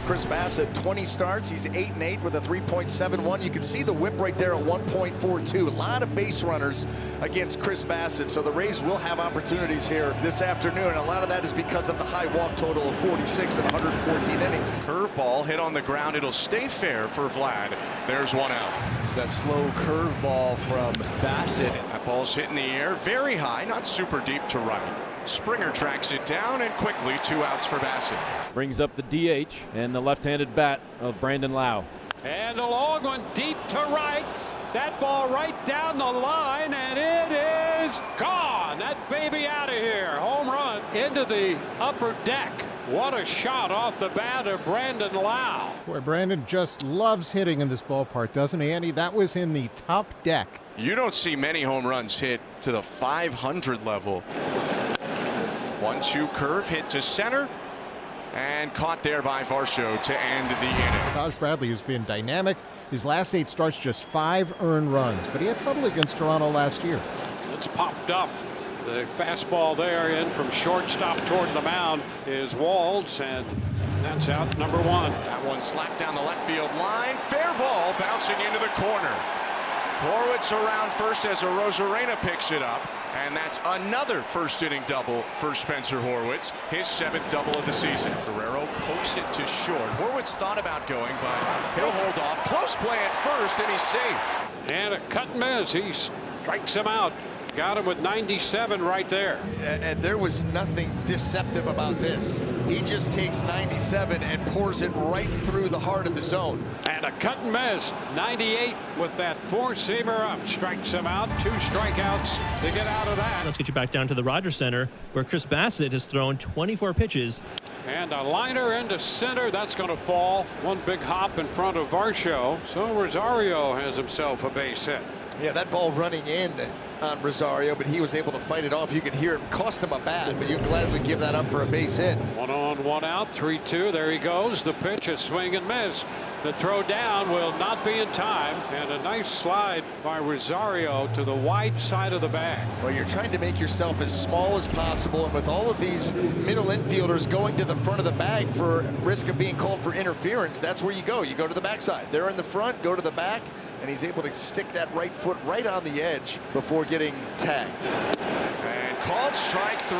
Chris Bassitt, 20 starts. He's 8-8 with a 3.71. You can see the whip right there at 1.42. A lot of base runners against Chris Bassitt. So the Rays will have opportunities here this afternoon. And a lot of that is because of the high walk total of 46 in 114 innings. Curveball hit on the ground. It'll stay fair for Vlad. There's one out. It's that slow curveball from Bassitt. That ball's hitting the air very high, not super deep to right. Springer tracks it down, and quickly 2 outs for Bassitt. Brings up the DH and the left-handed bat of Brandon Lau. And a long one deep to right. That ball right down the line, and it is gone. That baby out of here. Home run into the upper deck. What a shot off the bat of Brandon Lau. Boy, Brandon just loves hitting in this ballpark, doesn't he, Andy? That was in the top deck. You don't see many home runs hit to the 500 level. 1-2 curve hit to center and caught there by Varsho to end the inning. Taj Bradley has been dynamic. His last 8 starts, just 5 earned runs, but he had trouble against Toronto last year. It's popped up. The fastball there in from shortstop toward the mound is Walls, and that's out number 1. That one slapped down the left field line. Fair ball bouncing into the corner. Horwitz around first as Arozarena picks it up, and that's another first inning double for Spencer Horwitz, his 7th double of the season. Guerrero pokes it to short. Horwitz thought about going, but he'll hold off. Close play at first, and he's safe. And a cut and miss. He strikes him out. Got him with 97 right there. And there was nothing deceptive about this. He just takes 97 and pours it right through the heart of the zone. And a cut and miss. 98 with that 4-seamer up. Strikes him out. 2 strikeouts to get out of that. Let's get you back down to the Rogers Center, where Chris Bassitt has thrown 24 pitches. And a liner into center. That's going to fall. One big hop in front of Varsho. So Rosario has himself a base hit. Yeah, that ball running in on Rosario, but he was able to fight it off. You could hear it cost him a bat, but you'd gladly give that up for a base hit. 1 on, 1 out, 3-2. There he goes. The pitch, a swing and miss. The throw down will not be in time, and a nice slide by Rosario to the wide side of the bag. Well, you're trying to make yourself as small as possible, and with all of these middle infielders going to the front of the bag for risk of being called for interference, that's where you go. You go to the backside. They're in the front, go to the back, and he's able to stick that right foot right on the edge before getting tagged. And called strike 3.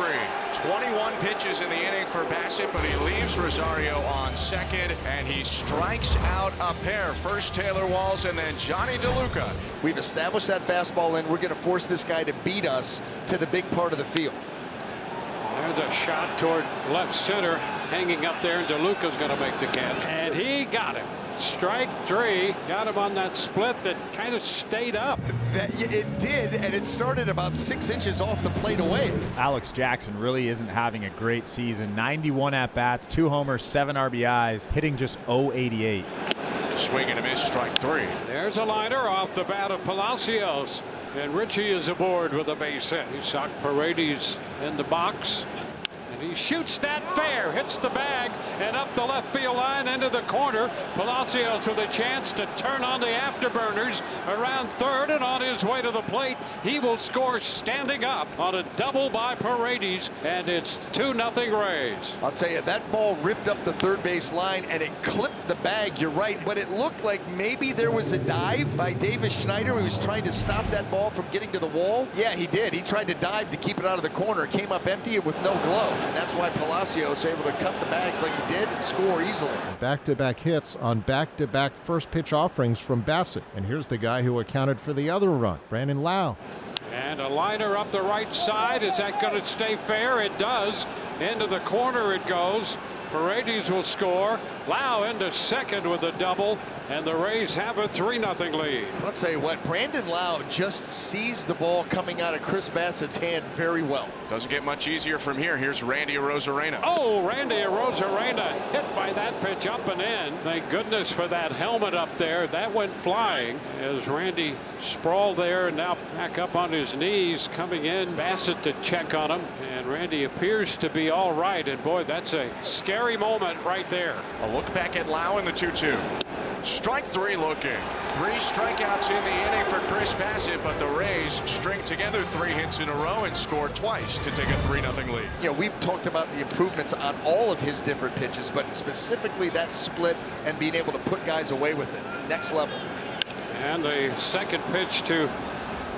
21 pitches in the inning for Bassitt, but he leaves Rosario on second, and he strikes out a pair. First Taylor Walls and then Johnny DeLuca. We've established that fastball, and we're going to force this guy to beat us to the big part of the field. There's a shot toward left center, hanging up there, and DeLuca's going to make the catch. And he got him. Strike 3. Got him on that split that kind of stayed up. It did, and it started about 6 inches off the plate away. Alex Jackson really isn't having a great season. 91 at-bats, 2 homers, 7 RBIs, hitting just .088. Swing and a miss, strike 3. There's a liner off the bat of Palacios, and Richie is aboard with a base hit. He socked Paredes in the box. He shoots that fair, hits the bag, and up the left field line into the corner. Palacios with a chance to turn on the afterburners around third, and on his way to the plate, he will score standing up on a double by Paredes, and it's 2-0 Rays. I'll tell you, that ball ripped up the third base line, and it clipped the bag. You're right, but it looked like maybe there was a dive by Davis Schneider, who was trying to stop that ball from getting to the wall. Yeah, he did. He tried to dive to keep it out of the corner. It came up empty and with no glove. And that's why Palacios able to cut the bags like he did and score easily. Back-to-back hits on back-to-back first pitch offerings from Bassitt. And here's the guy who accounted for the other run, Brandon Lau. And a liner up the right side. Is that going to stay fair? It does. Into the corner it goes. Paredes will score. Lau into second with a double, and the Rays have a 3-0 lead. I'll tell you what, Brandon Lau just sees the ball coming out of Chris Bassitt's hand very well. Doesn't get much easier from here. Here's Randy Arozarena. Oh, Randy Arozarena hit by that pitch up and in. Thank goodness for that helmet up there. That went flying as Randy sprawled there and now back up on his knees, coming in. Bassitt to check on him, and Randy appears to be all right. And boy, that's a scary very moment right there. A look back at Lau in the 2-2. Strike three looking. 3 strikeouts in the inning for Chris Bassitt, but the Rays string together 3 hits in a row and scored twice to take a 3-0 lead. You know, we've talked about the improvements on all of his different pitches, but specifically that split and being able to put guys away with it. Next level. And the second pitch to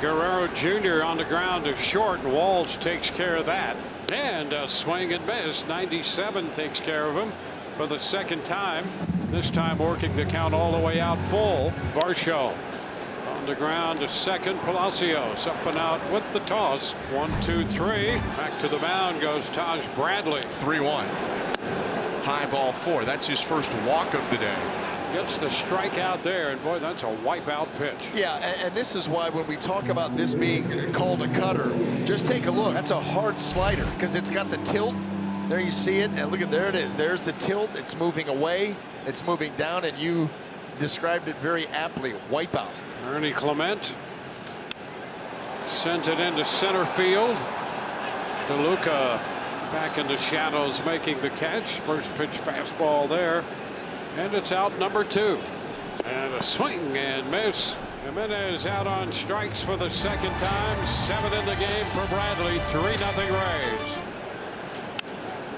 Guerrero Jr. on the ground is short, and Walls takes care of that. And a swing and miss. 97 takes care of him for the second time. This time working the count all the way out full. Varsho on the ground to second. Palacios up and out with the toss. 1-2-3. Back to the mound goes Taj Bradley. 3-1. High ball 4. That's his first walk of the day. Gets the strikeout there, and boy, that's a wipeout pitch. Yeah, and this is why when we talk about this being called a cutter, just take a look. That's a hard slider because it's got the tilt. There you see it, and look at, there it is. There's the tilt. It's moving away. It's moving down, and you described it very aptly. Wipeout. Ernie Clement sends it into center field. DeLuca back in the shadows making the catch. First pitch fastball there. And it's out number 2. And a swing and miss. Jimenez out on strikes for the second time. 7 in the game for Bradley. 3-0 Rays.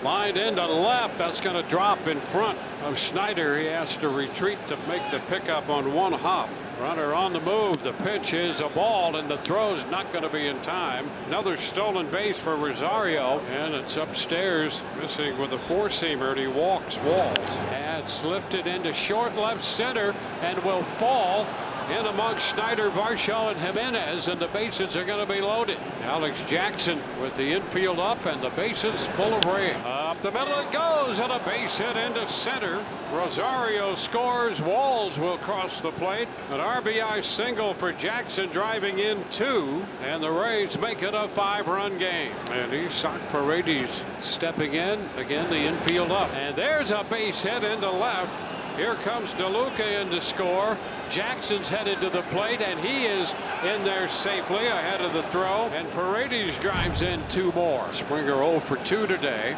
Lined into left. That's going to drop in front of Schneider. He has to retreat to make the pickup on one hop. Runner on the move. The pitch is a ball, and the throw's not going to be in time. Another stolen base for Rosario, and it's upstairs, missing with a four-seamer, and he walks Walls. That's lifted into short left center and will fall in amongst Schneider, Varsho, and Jimenez, and the bases are going to be loaded. Alex Jackson with the infield up and the bases full of rain. Up the middle it goes, and a base hit into center. Rosario scores. Walls will cross the plate. An RBI single for Jackson, driving in 2, and the Rays make it a 5-run game. And Isaac Paredes stepping in again, the infield up, and there's a base hit into left. Here comes DeLuca in to score. Jackson's headed to the plate, and he is in there safely ahead of the throw. And Paredes drives in 2 more. Springer 0 for 2 today.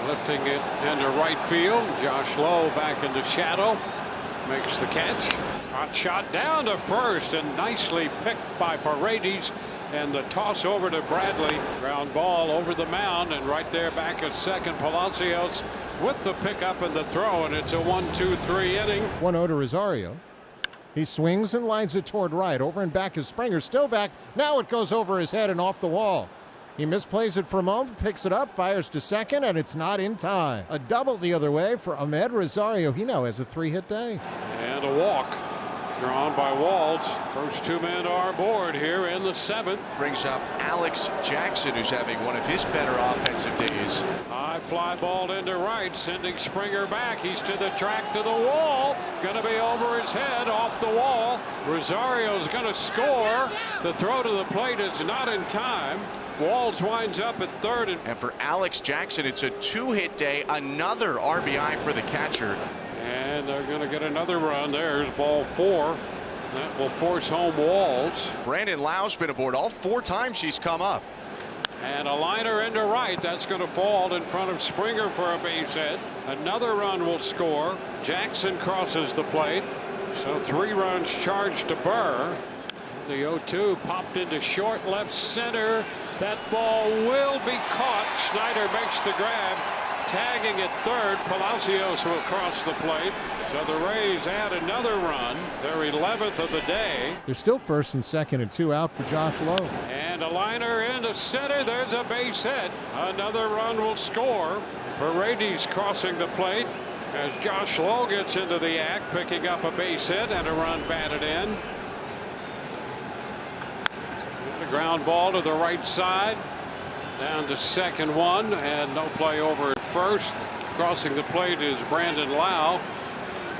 Lifting it into right field. Josh Lowe back in the shadow. Makes the catch. Hot shot down to first, and nicely picked by Paredes. And the toss over to Bradley. Ground ball over the mound, and right there back at second, Palacios with the pickup and the throw, and it's a 1-2-3 inning. 1-0 to Rosario. He swings and lines it toward right. Over and back is Springer. Still back. Now it goes over his head and off the wall. He misplays it for a moment, picks it up, fires to second, and it's not in time. A double the other way for Ahmed Rosario. He now has a 3-hit day. And a walk drawn by Waltz. First 2 men are aboard here in the 7th. Brings up Alex Jackson, who's having one of his better offensive days. High fly ball into right, sending Springer back. He's to the track, to the wall. Going to be over his head, off the wall. Rosario's going to score. The throw to the plate is not in time. Walls winds up at third. And for Alex Jackson, it's a 2-hit day. Another RBI for the catcher. And they're going to get another run. There's ball 4. That will force home Walls. Brandon Lau's been aboard all 4 times he's come up. And a liner into right. That's going to fall in front of Springer for a base hit. Another run will score. Jackson crosses the plate. So 3 runs charged to Burr. The 0-2 popped into short left center. That ball will be caught. Schneider makes the grab. Tagging at third, Palacios will cross the plate. So the Rays add another run, their 11th of the day. There's still first and second and 2 out for Josh Lowe. And a liner into center. There's a base hit. Another run will score. Paredes crossing the plate as Josh Lowe gets into the act, picking up a base hit and a run batted in. The ground ball to the right side. Down to second one, and no play over at first. Crossing the plate is Brandon Lau,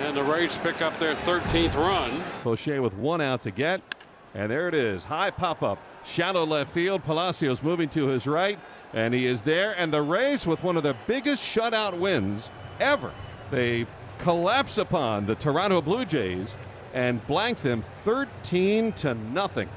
and the Rays pick up their 13th run. Poche with 1 out to get, and there it is. High pop-up, shallow left field. Palacios moving to his right, and he is there. And the Rays with one of the biggest shutout wins ever. They collapse upon the Toronto Blue Jays and blank them 13-0.